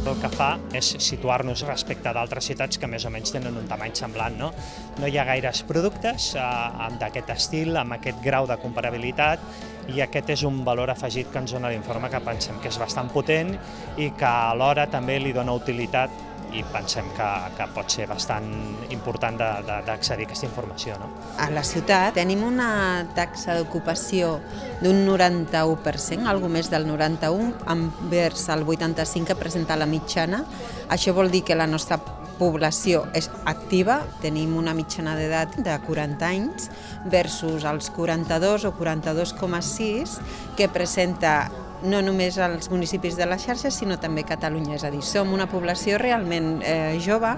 el que fa és situar-nos respecte d'altres ciutats que més o menys tenen un tamany semblant. No hi ha gaires productes d'aquest estil, amb aquest grau de comparabilitat, i aquest és un valor afegit que ens dona l'informe que pensem que és bastant potent i que alhora també li dona utilitat i pensem que pot ser bastant important d'accedir a aquesta informació. A la ciutat tenim una taxa d'ocupació d'un 91%, alguna més del 91%, envers el 85% que presenta la mitjana. Això vol dir que la nostra població és activa, tenim una mitjana d'edat de 40 anys versus els 42 o 42,6 que presenta no només als municipis de la xarxa, sinó també Catalunya. És a dir, som una població realment jove.